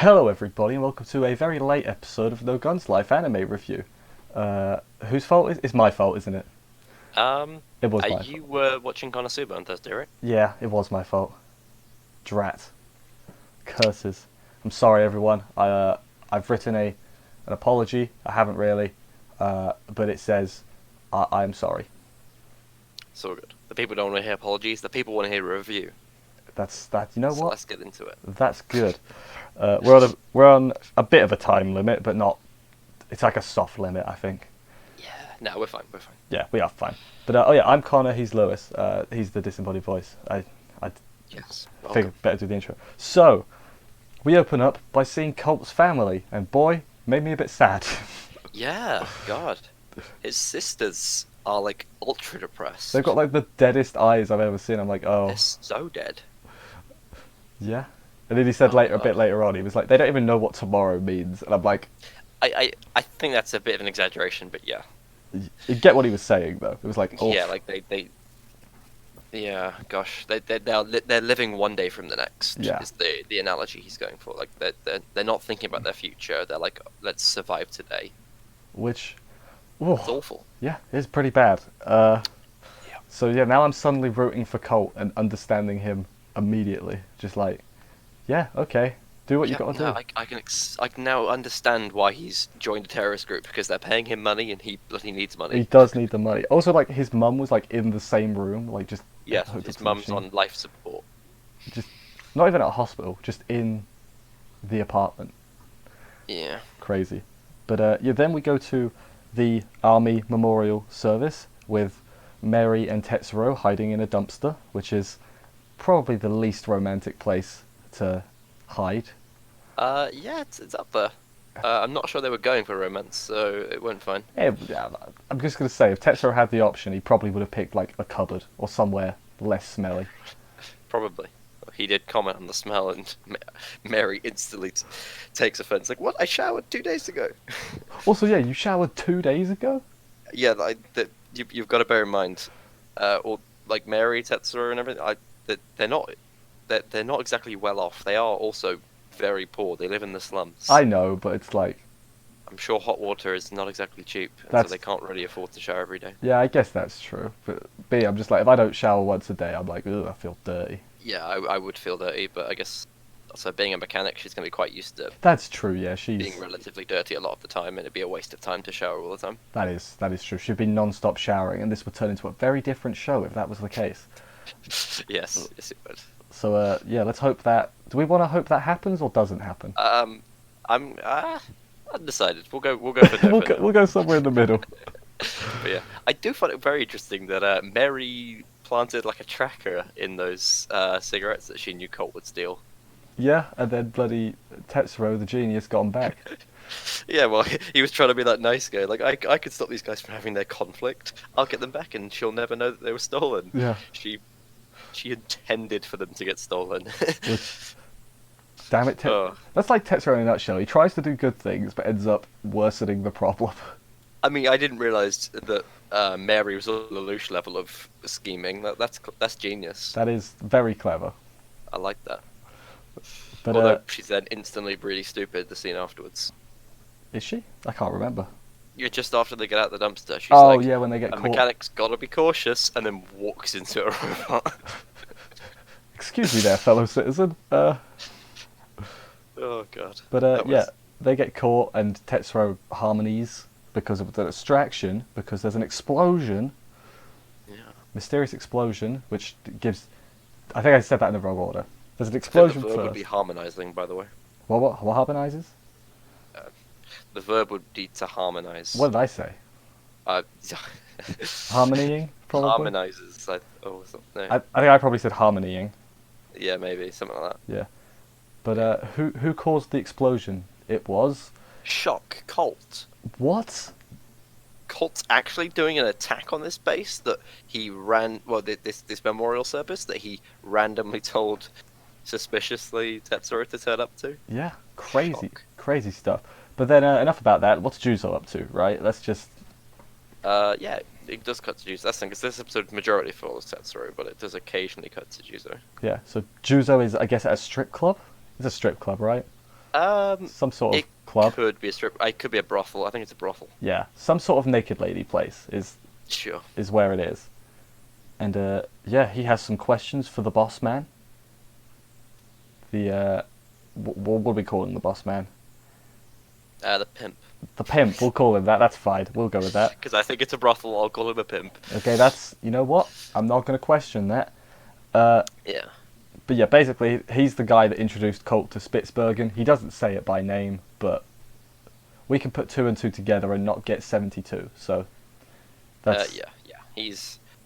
Hello everybody and welcome to a very late episode of No Guns Life anime review. Whose fault is it's my fault, isn't it? It was my You fault. were watching Konosuba on Thursday, right? Yeah, it was my fault. Drat. Curses. I'm sorry everyone. I've written an apology. I haven't really. But it says I'm sorry. It's all good. The people don't want to hear apologies. The people want to hear a review. That's that. You know So what? let's get into it. That's good. We're on a bit of a time limit, but not. It's like a soft limit, I think. Yeah, no, we're fine. We're fine. Yeah, we are fine. But oh yeah, I'm Connor. He's Lewis. He's the disembodied voice. I Yes, figured welcome. better do the intro. So we open up by seeing Colt's family, and boy, made me a bit sad. Yeah, God, his sisters are like ultra They've depressed. got like the deadest eyes I've ever seen. I'm like, They're oh so dead. yeah. And then he said Oh later, a bit God. later on, he was like, they don't even know what tomorrow means. And I'm like, I think that's a bit of an exaggeration, but yeah, you get what he was saying though. It was like, oh, yeah, like they yeah, gosh, they're living one day from the next. yeah. Is the analogy he's going for? Like they're not thinking about their future. They're like, let's survive today. Which, It's oh, awful. yeah, it's pretty bad. Yeah. So yeah, now I'm suddenly rooting for Colt and understanding him immediately. Just like, yeah, okay, do what you Yeah, got to no, do. I can now understand why he's joined a terrorist group because they're paying him money and he bloody needs He money. does need the money. Also, like his mum was like in the same room, like just Yes, hooked up his to the mum's machine. on life support. Just not even at a hospital, just in the apartment. Yeah. Crazy. But yeah, then we go to the army memorial service with Mary and Tetsuro hiding in a dumpster, which is probably the least romantic place to hide. Yeah, it's up there. I'm not sure they were going for romance, so it went fine. Yeah, I'm just gonna say, if Tetsuro had the option, he probably would have picked like a cupboard or somewhere less smelly. Probably. He did comment on the smell, and Mary instantly takes offense. Like, what? I showered 2 days ago. Also, yeah, you showered 2 days ago. Yeah, you've got to bear in mind, or like Mary, Tetsuro, and everything. They're not they're not exactly well off. They are also very poor. They live in the slums. I know, but it's like I'm sure hot water is not exactly cheap, and so that's they can't really afford to shower every day. yeah, I guess that's true. But B, I'm just like if I don't shower once a day, I'm like, ugh, I feel dirty. Yeah, I would feel dirty, but I guess also being a mechanic, she's gonna be quite used to That's true. Yeah, being relatively dirty a lot of the time, and it'd be a waste of time to shower all the time. that is true. She'd be non-stop showering, and this would turn into a very different show if that was the case. Yes, it would. So yeah, let's hope that. Do we want to hope that happens or doesn't happen? I'm undecided. We'll go for no we'll for go, now. we'll go somewhere in the middle. But yeah, I do find it very interesting that Mary planted like a tracker in those cigarettes that she knew Colt would steal. Yeah, and then bloody Tetsuro, the genius, got 'em back. Yeah, well, he was trying to be that nice guy. Like, I could stop these guys from having their conflict. I'll get them back, and she'll never know that they were stolen. Yeah. She she intended for them to get stolen. Which, damn it, Oh. that's like Tetsuro in a nutshell. He tries to do good things, but ends up worsening the problem. I mean, I didn't realize that Mary was on the Lelouch level of scheming. That's genius. That is very clever. I like that. But Although she's then instantly really stupid the scene afterwards. is she? I can't remember. Yeah, just after they get out the dumpster, she's Oh like, yeah, when they get a caught. mechanic's gotta be cautious, and then walks into a robot. Excuse me, there, fellow citizen. Oh god. But That yeah, was- they get caught, and Tetsuro harmonies because of the distraction. Because there's an explosion, Yeah. mysterious explosion, which gives. I think I said that in the wrong order. There's an I think explosion the verb would first. be harmonizing, by the way. What harmonizes? The verb would be to harmonize. What did I say? Uh, Harmonying, probably. Harmonizes. No. I think I probably said harmonying. Yeah, maybe something like that. Yeah. But who caused the explosion? It was Shock Colt. what? Colt's actually doing an attack on this base that he ran. Well, this memorial service that he randomly told suspiciously Tetsuro to turn up to. Yeah, crazy, Shock. crazy stuff. But then enough about that. What's Juzo up to, right? Let's just. Yeah, it does cut to Juzo. That's the thing, because this episode majority follows Tetsuro, but it does occasionally cut to Juzo. Yeah, so Juzo is, I guess, at a strip club? It's a strip club, right? Some sort of It club. could be a strip. It could be a brothel. I think it's a brothel. Yeah, some sort of naked lady place Sure. is where it is. And yeah, he has some questions for the boss man. The what are we calling the boss man? The pimp. The pimp. We'll call him that. That's fine. We'll go with that. Because I think it's a brothel. I'll call him a pimp. Okay, that's, you know what? I'm not going to question that. Uh, Yeah. but yeah, basically, he's the guy that introduced Colt to Spitsbergen. He doesn't say it by name, but we can put two and two together and not get 72. So that's Yeah.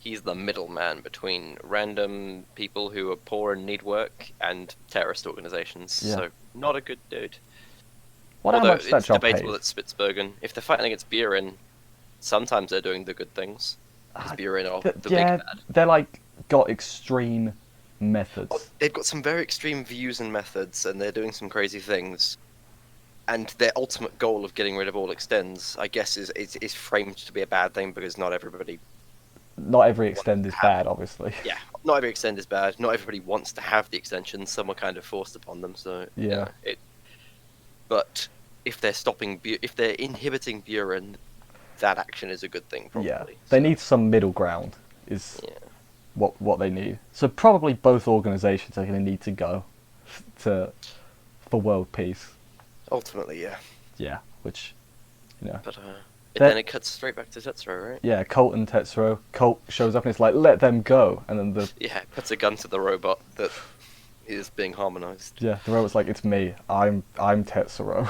He's the middleman between random people who are poor and need work and terrorist organizations. Yeah. So not a good dude. how Although much that it's job debatable pays. at Spitsbergen. If they're fighting against Buren, sometimes they're doing the good things. Because Buren are the Yeah, big bad. they're like got extreme methods. Oh, they've got some very extreme views and methods, and they're doing some crazy things. And their ultimate goal of getting rid of all extends, I guess, is framed to be a bad thing because not everybody. Not every extend is bad, obviously. Yeah, not every extend is bad. Not everybody wants to have the extensions. Some are kind of forced upon them. So Yeah. But if they're if they're inhibiting Buren, that action is a good thing. Probably. Yeah, they need some middle ground. Is Yeah. what they need. So probably both organisations are going to need to go to for world peace. Ultimately, yeah. Yeah, which But That- then it cuts straight back to Tetsuro, right? yeah, Colt and Tetsuro. Colt shows up and it's like, let them go, and then Yeah, puts a gun to the robot that is being harmonized. the robot's like, it's me. I'm Tetsuro.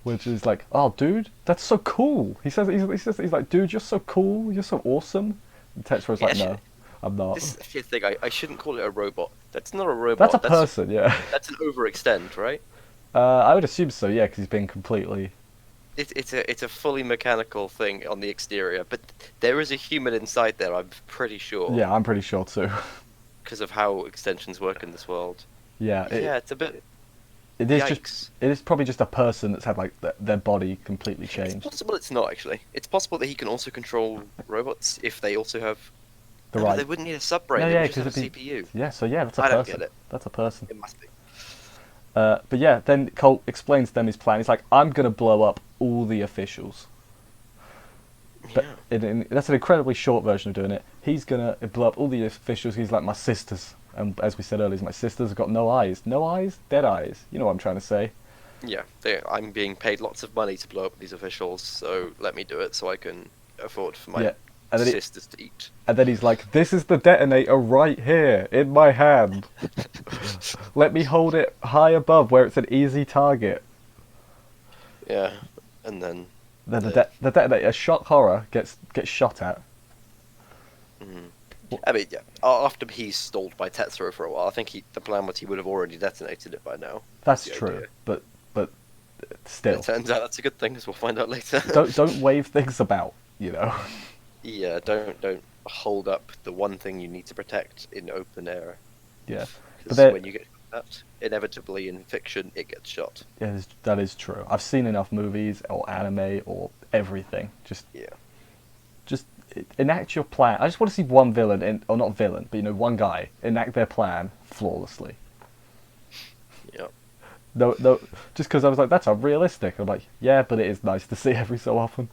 Which is like, oh, dude, that's so cool. He says he's like, dude, you're so cool. You're so awesome. And Tetsuro's like, Yeah, no, I'm not. This is actually a thing. I shouldn't call it a robot. That's not a robot. That's a person, yeah. That's an overextend, right? I would assume so, yeah, because he's been completely. It's a fully mechanical thing on the exterior, but there is a human inside there. I'm pretty sure. Yeah, I'm pretty sure too. Because of how extensions work in this world. Yeah, Yeah, it's a bit. it is Yikes. just. It is probably just a person that's had like their body completely It's changed. possible it's not actually. It's possible that he can also control robots if they also have. The No, but right. they wouldn't need a subbrain. No, they yeah, would just have 'cause a it'd be- CPU. Yeah, so yeah, that's a I person. don't get it. That's a person. It must be. But yeah, then Colt explains to them his plan. He's like, I'm gonna blow up all the officials. But Yeah. that's an incredibly short version of doing it. He's gonna blow up all the officials. He's like, my sisters, and as we said earlier, my sisters have got no eyes. No eyes, dead eyes. You know what I'm trying to say? Yeah, I'm being paid lots of money to blow up these officials, so let me do it so I can afford for my Yeah, and then sisters to eat. And then he's like, this is the detonator right here, in my hand. Let me hold it high above where it's an easy target. Yeah, and then. Then the detonator, shock horror, gets shot at. I mean, yeah. After he's stalled by Tetsuro for a while, I think the plan was he would have already detonated it by now. That's the true, idea. but still, It turns out that's a good thing, as we'll find out later. don't wave things about, you know. Yeah, don't hold up the one thing you need to protect in open air. Yeah, Because there- when you get that, inevitably in fiction, it gets shot. yeah, that is true. I've seen enough movies or anime or everything. Just Yeah. enact your plan. I just want to see one villain, or not villain, but one guy enact their plan flawlessly. Yeah. No, just because I was like, that's unrealistic. I'm like, yeah, but it is nice to see every so often.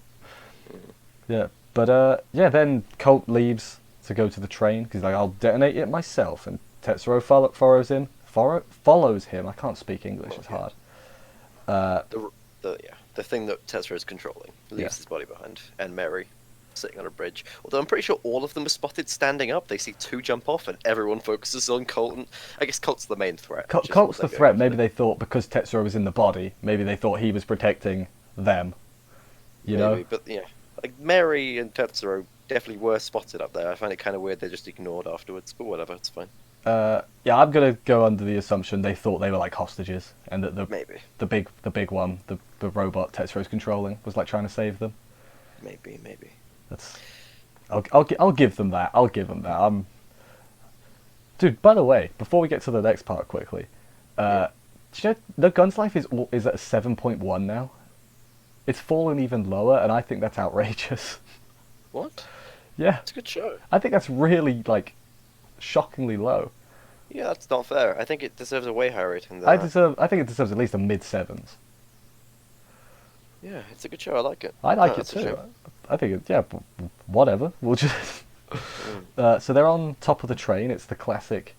Yeah, but yeah, then Colt leaves to go to the train because he's like, I'll detonate it myself, and Tetsuro follows him. Follows him. I can't speak English. It's hard. The thing that Tetsuro is controlling leaves Yeah. his body behind, and Mary sitting on a bridge. Although I'm pretty sure all of them are spotted standing up. They see two jump off, and everyone focuses on Colt. And I guess Colt's the main threat. which is Colt's what the they're threat. going Maybe for. they thought because Tetsuro was in the body, maybe they thought he was protecting them. You know? Maybe, but yeah, like Mary and Tetsuro definitely were spotted up there. I find it kind of weird they're just ignored afterwards, but whatever, it's fine. Yeah, I'm gonna go under the assumption they thought they were like hostages, and that Maybe, the big one, the robot Tetsuro's controlling, was like trying to save them. maybe. That's. I'll give them that. I'll give them that. Dude, by the way, before we get to the next part quickly, do you know the Gun's life is at 7.1 now? It's fallen even lower, and I think that's outrageous. What? Yeah, It's a good show. I think that's really like shockingly low. Yeah, that's not fair. I think it deserves a way higher rating than that. I think it deserves at least a mid sevens. Yeah, it's a good show. I like it. I like it That's a too. shame. I think yeah, whatever. We'll just. Mm. So they're on top of the train. It's the classic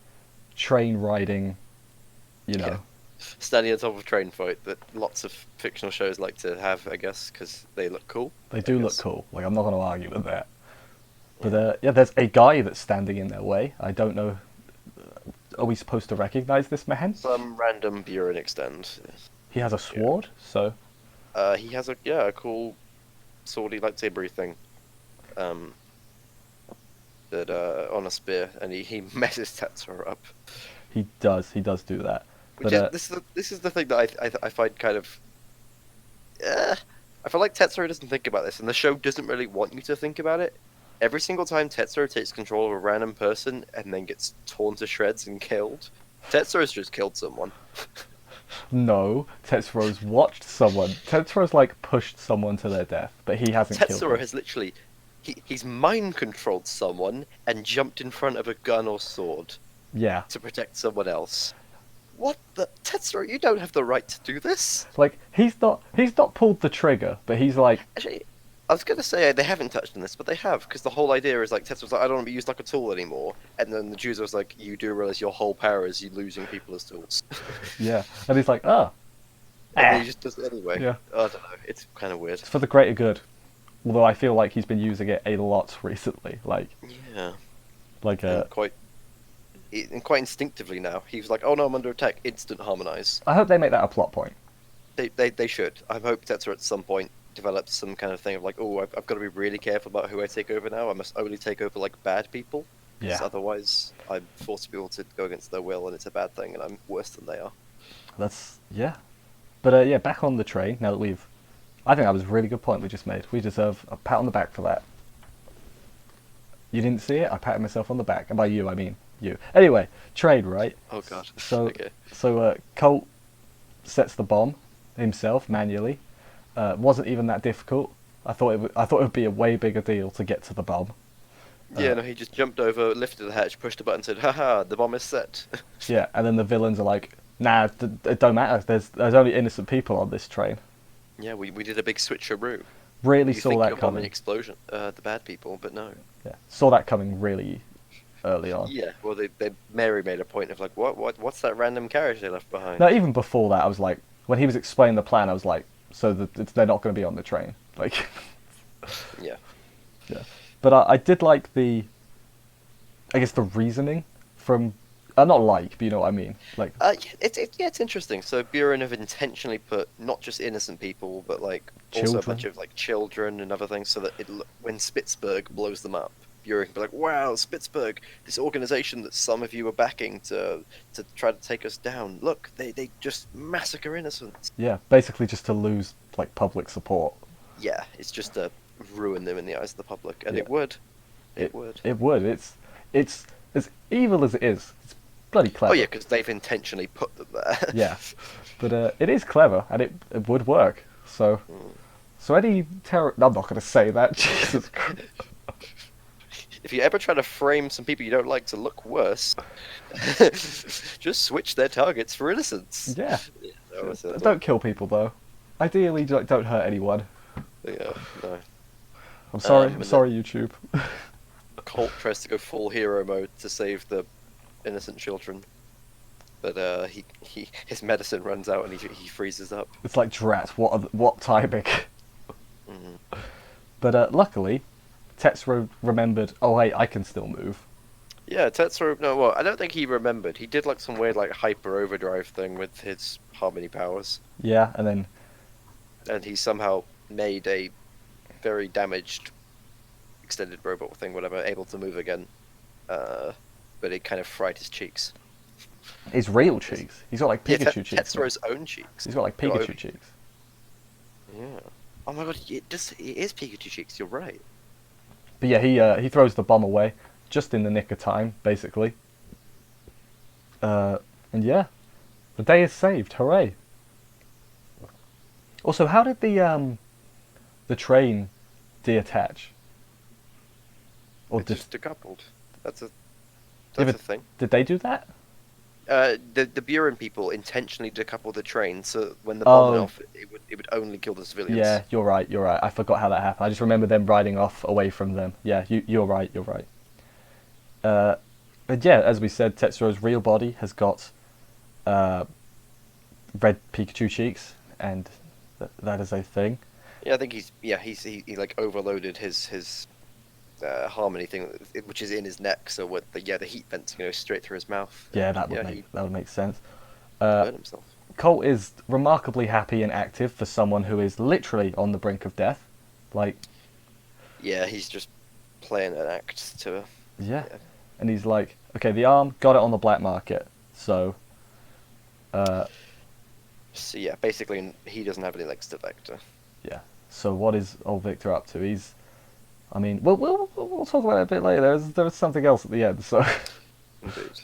train riding, you Yeah, know. standing on top of a train fight that lots of fictional shows like to have, I guess, because they look cool. They I do look guess. cool. Like I'm not going to argue with that. But Yeah. yeah, there's a guy that's standing in their way. I don't know. Are we supposed to recognize this man? Some random Buren extend. He has a Yeah. sword, so He has a cool swordy lightsaber thing. Um, that on a spear, and he messes Tetsuo up. he does. He does do that. Which But is this is the thing that I find kind of. I feel like Tetsuo doesn't think about this, and the show doesn't really want you to think about it. Every single time Tetsuo takes control of a random person and then gets torn to shreds and killed, Tetsuo's just killed someone. no, Tetsuro's watched someone. Tetsuro's like pushed someone to their death, but he hasn't killed Tetsuo them. has literally he's mind controlled someone and jumped in front of a gun or sword Yeah, to protect someone else. What the Tetsuo? You don't have the right to do this. like he's not pulled the trigger, but he's like, Actually, I was gonna say they haven't touched on this, but they have, because the whole idea is like Tetsuo's like, I don't want to be used like a tool anymore, and then the Juzo was like, you do realize your whole power is you losing people as tools, yeah, and he's like, ah, and then he just does it anyway. Yeah. I don't know. It's kind of weird. it's for the greater good. Although I feel like he's been using it a lot recently, Yeah, like and quite instinctively now. He was like, oh no, I'm under attack. Instant harmonize. I hope they make that a plot point. They should. I hope Tetsuo at some point develops some kind of thing of like, oh, I've got to be really careful about who I take over now. I must only take over like bad people. 'Cause Yeah, otherwise, I'm forced people to go against their will, and it's a bad thing, and I'm worse than they are. yeah. But yeah, back on the train. Now that I think that was a really good point we just made. We deserve a pat on the back for that. You didn't see it? I patted myself on the back, and by you I mean you. Anyway, train, right? Oh god. So Okay. Colt sets the bomb himself manually. Wasn't even that difficult. I thought it would be a way bigger deal to get to the bomb. Yeah, no, he just jumped over, lifted the hatch, pushed a button, said, haha, the bomb is set. Yeah, and then the villains are like, nah, it don't matter. There's only innocent people on this train. Yeah, we did a big switcheroo. Really You saw think that you're bombing coming. explosion, the bad people, but no. Yeah, saw that coming really early on. Yeah, well, Mary made a point of like, what's that random carriage they left behind? No, even before that, I was like, when he was explaining the plan, I was like, so they're not going to be on the train. Like, Yeah. yeah. But I did like I guess the reasoning from, not like, but you know what I mean. Like, It's interesting. So Buren have intentionally put not just innocent people, but like also a Children. bunch of like children and other things, so that when Spitzberg blows them up, Buren can be like, "Wow, Spitzberg, this organization that some of you are backing to try to take us down. Look, they just massacre innocents." yeah, basically just to lose like public support. Yeah, it's just to ruin them in the eyes of the public, and Yeah. it would. It would. It would. It's as evil as it is. It's bloody clever. Oh yeah, because they've intentionally put them there. Yeah, but it is clever and it would work. So any terror. I'm not going to say that. Jesus Christ. If you ever try to frame some people you don't like to look worse, just switch their targets for innocents. Yeah. That was it. Don't kill people though. Ideally, don't hurt anyone. Yeah, no. I'm sorry. I'm and sorry, YouTube. Colt tries to go full hero mode to save the innocent children, but his medicine runs out and he freezes up. It's like drat. What timing? Mhm. But luckily, Tetsuo remembered. Oh wait, I can still move. Yeah, Tetsuo. No, well, I don't think he remembered. He did like some weird like hyper overdrive thing with his harmony powers, Yeah, and then and he somehow made a very damaged extended robot thing, whatever, able to move again. But it kind of fried his cheeks. his real cheeks. He's got like Yeah, Pikachu cheeks. now. Tetsuo's own cheeks. He's got like Your Pikachu own- cheeks. Yeah. Oh my god, it is Pikachu cheeks. You're right. But yeah, he throws the bomb away just in the nick of time, basically. And yeah, the day is saved. Hooray! Also, how did the train detach? Or It's just decoupled. That's a but thing. did they do that? the Buren people intentionally decoupled the train so when the bomb went Oh, off, it would only kill the civilians. yeah, you're right. You're right. I forgot how that happened. I just remember them riding off away from them. Yeah, you're right. You're right. Uh, but yeah, as we said, Tetsuro's real body has got uh, red Pikachu cheeks, and that is a thing. Yeah, I think he like overloaded his harmony thing, which is in his neck. So what the heat vents go straight through his mouth, Yeah, and yeah, he that would make sense. burned himself. Colt is remarkably happy and active for someone who is literally on the brink of death. Like, Yeah, he's just playing an act to. yeah, Yeah. and he's like, okay, the arm got it on the black market, so uh, So yeah, basically he doesn't have any legs to Vector. yeah. So what is old Victor up to? I mean, we'll talk about it a bit later. There's something else at the end. So, Indeed.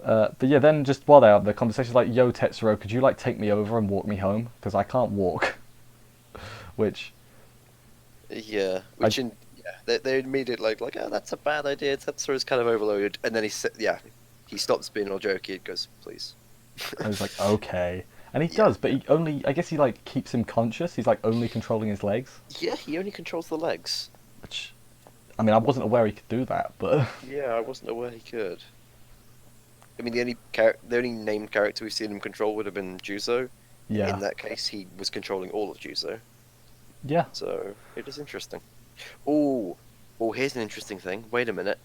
but yeah, then just while they're out, the conversation's like, "Yo, Tetsuro, could you like take me over and walk me home? Because I can't walk." Which Yeah, I they immediately like oh that's a bad idea. Tetsuro's kind of overloaded, and then he stops being all jokey and goes please. I was like, okay, and he Yeah, does, but he only, I guess he like keeps him conscious. He's like only controlling his legs, yeah, he only controls the legs. which, I mean, I wasn't aware he could do that, but Yeah, I wasn't aware he could. I mean, the only named character we've seen him control would have been Juzo. yeah, In that case, he was controlling all of Juzo. yeah, So it is interesting. Oh, here's an interesting thing. Wait a minute.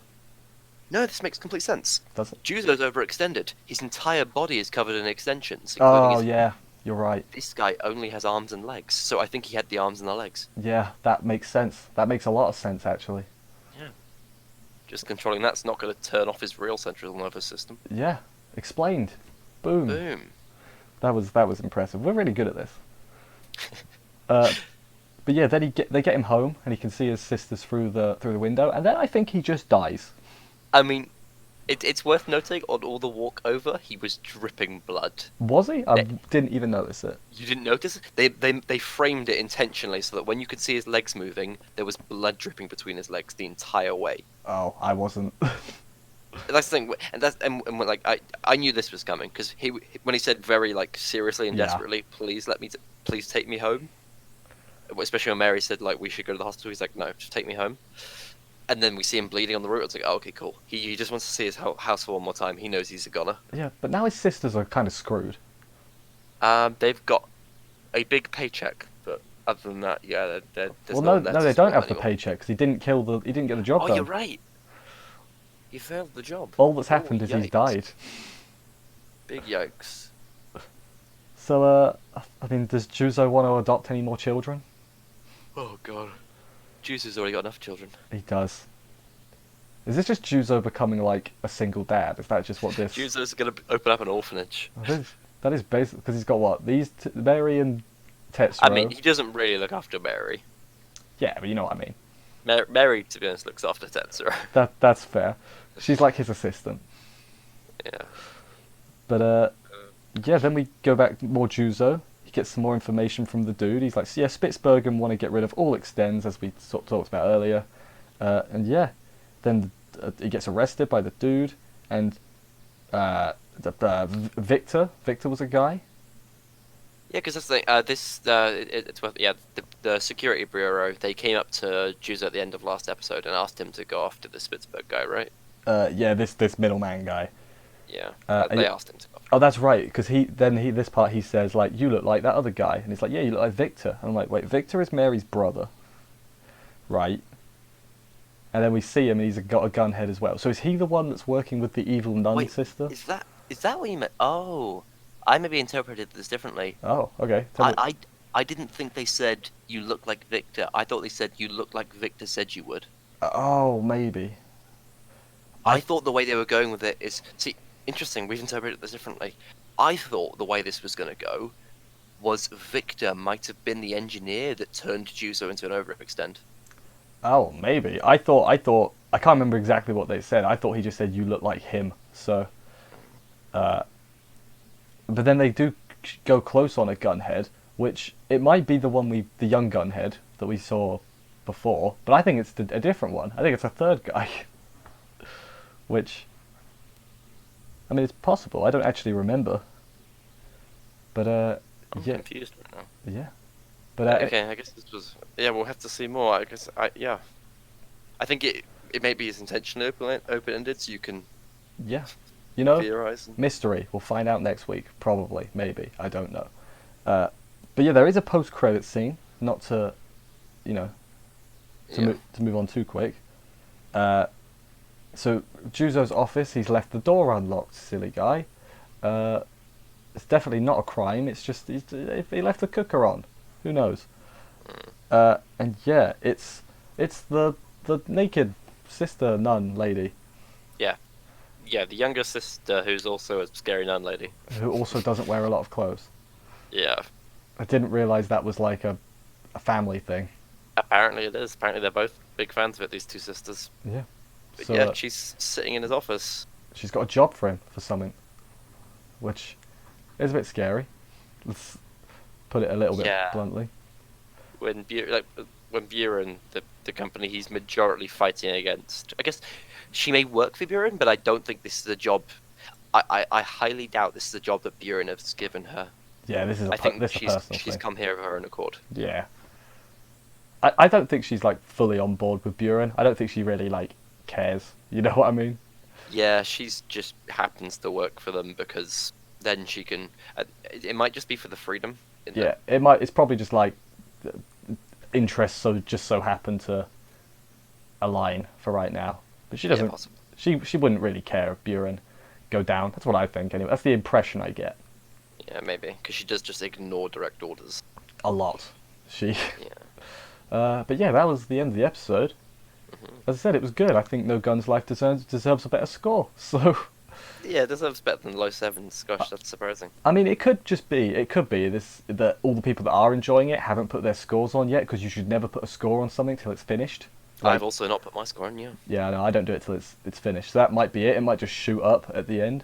No, this makes complete sense. does it? Juzo's overextended. His entire body is covered in extensions, including Oh his. yeah, you're right. This guy only has arms and legs, so I think he had the arms and the legs. Yeah, that makes sense. That makes a lot of sense actually. Yeah. Just controlling that's not going to turn off his real central nervous system. Yeah, explained. Boom. Boom. That was impressive. We're really good at this. Uh, but yeah, then they get him home, and he can see his sisters through the window, and then I think he just dies. I mean, it's worth noting on all the walk over, he was dripping blood. Was he? I Eh, didn't even notice it. You didn't notice? They framed it intentionally so that when you could see his legs moving, there was blood dripping between his legs the entire way. Oh, I wasn't. That's the thing, and like I knew this was coming because when he said very like seriously and Yeah. desperately, please please take me home. Especially when Mary said like we should go to the hospital, he's like no, just take me home. And then we see him bleeding on the road. It's like, oh, okay, cool. He just wants to see his house for one more time. He knows he's a goner. Yeah, but now his sisters are kind of screwed. They've got a big paycheck, but other than that, yeah, there's Well, no no, one there no, to they don't support have them the anymore. paycheck because he didn't get the job Oh, done. you're right. He failed the job. All that's Oh, happened is he's yikes. died. Big yikes. So, I mean, does Juzo want to adopt any more children? Oh god. Juice has already got enough children. He does. Is this just Juzo becoming like a single dad? Is that just what this? Juice's gonna open up an orphanage. That is basic because he's got what Mary and Tetsuro. I mean, he doesn't really look after Mary. Yeah, but you know what I mean. Mary, to be honest, looks after Tetsuro. That's fair. She's like his assistant. Yeah. But yeah. Then we go back to more Juzo. He gets some more information from the dude. He's like, yeah, Spitsbergen want to get rid of all extends, as we sort of talked about earlier. And yeah, then he gets arrested by the dude, and Victor was a guy. Yeah, because that's the thing. It's worth. Yeah, the security bureau. They came up to Juzo at the end of last episode and asked him to go after the Spitzberg guy, right? Yeah, this middleman guy. Yeah, and they asked him to go. Oh, that's right. Because this part he says like, you look like that other guy, and he's like, yeah, you look like Victor. And I'm like, wait, Victor is Mary's brother, right? And then we see him, and he's got a gun head as well. So is he the one that's working with the evil nun Wait, sister? is that what you meant? Oh, I maybe interpreted this differently. Oh, okay. Tell me. I didn't think they said you look like Victor. I thought they said you look like Victor said you would. Oh, maybe. I thought the way they were going with it is see interesting. We've interpreted this differently. I thought the way this was going to go was Victor might have been the engineer that turned Juzo into an overextend. Oh, maybe. I thought. I can't remember exactly what they said. I thought he just said you look like him. So. But then they do go close on a gunhead, which it might be the young gunhead that we saw before, but I think it's a different one. I think it's a third guy. Which, I mean, it's possible. I don't actually remember. But I'm yeah, confused right now. yeah. But Okay, I guess this was. Yeah, we'll have to see more. I guess. Yeah. I think it maybe is intentionally open ended, so you can yeah, you know, theorize. mystery. We'll find out next week, probably, maybe. I don't know. Uh, but yeah, there is a post-credit scene. Not to, you know, Yeah. to move on too quick. Uh, so Juzo's office, he's left the door unlocked. Silly guy. Uh, it's definitely not a crime. It's just if he left the cooker on. Who knows? Mm. And yeah, it's the naked sister nun lady Yeah. Yeah. The younger sister, who's also a scary nun lady. who also doesn't wear a lot of clothes. Yeah. I didn't realize that was like a family thing. Apparently it is. Apparently they're both big fans of it. These two sisters. Yeah. But So yeah, she's sitting in his office. she's got a job for him for something, which is a bit scary. Let's put it a little bit Yeah. bluntly. When Buren, the company he's majorly fighting against. I guess she may work for Buren, but I don't think this is a job. I highly doubt this is a job that Buren has given her. Yeah, this is I think this is a personal she's thing. come here of her own accord. Yeah. I don't think she's like fully on board with Buren. I don't think she really like cares. You know what I mean? Yeah, she's just happens to work for them because then she can. It might just be for the freedom. Yeah, it might. It's probably just like interests so happen to align for right now. But she doesn't. Possible. She wouldn't really care if Buren go down. That's what I think. Anyway, that's the impression I get. Yeah, maybe because she does just ignore direct orders. A lot. She. Yeah. But yeah, that was the end of the episode. As I said, it was good. I think No Guns Life deserves a better score. So. Yeah, it deserves better than low sevens. Gosh, that's surprising. I mean, it could be this that all the people that are enjoying it haven't put their scores on yet, because you should never put a score on something till it's finished. Like, I've also not put my score on. Yeah. yeah, no, I don't do it till it's finished. So that might be it. It might just shoot up at the end.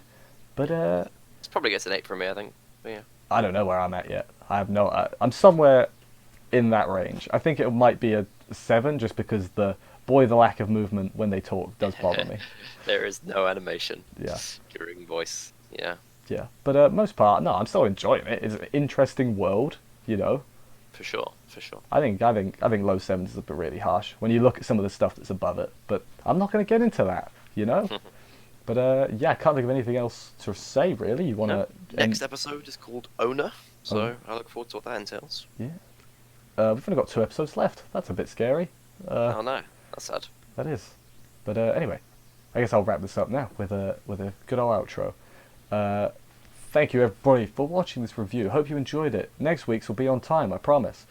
But It probably gets an 8 from me, I think. But yeah. I don't know where I'm at yet. I have no. I'm somewhere in that range. I think it might be a 7, just because the lack of movement when they talk does bother me. There is no animation. Yeah. During voice. Yeah. Yeah, but most part, no, I'm still enjoying it. It's an interesting world, you know. For sure. For sure. I think low 7s is a bit really harsh when you look at some of the stuff that's above it. But I'm not going to get into that, you know. But yeah, I can't think of anything else to say really. You want to Next episode is called Owner, so I look forward to what that entails. Yeah. We've only got 2 episodes left. That's a bit scary. Oh no, that's sad. That is. But anyway, I guess I'll wrap this up now with a good old outro. Thank you everybody for watching this review. Hope you enjoyed it. Next week's will be on time, I promise.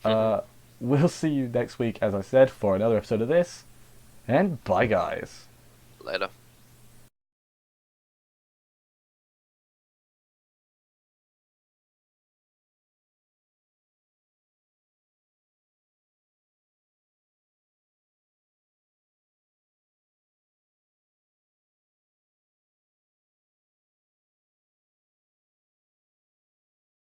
We'll see you next week, as I said, for another episode of this. And bye, guys. Later.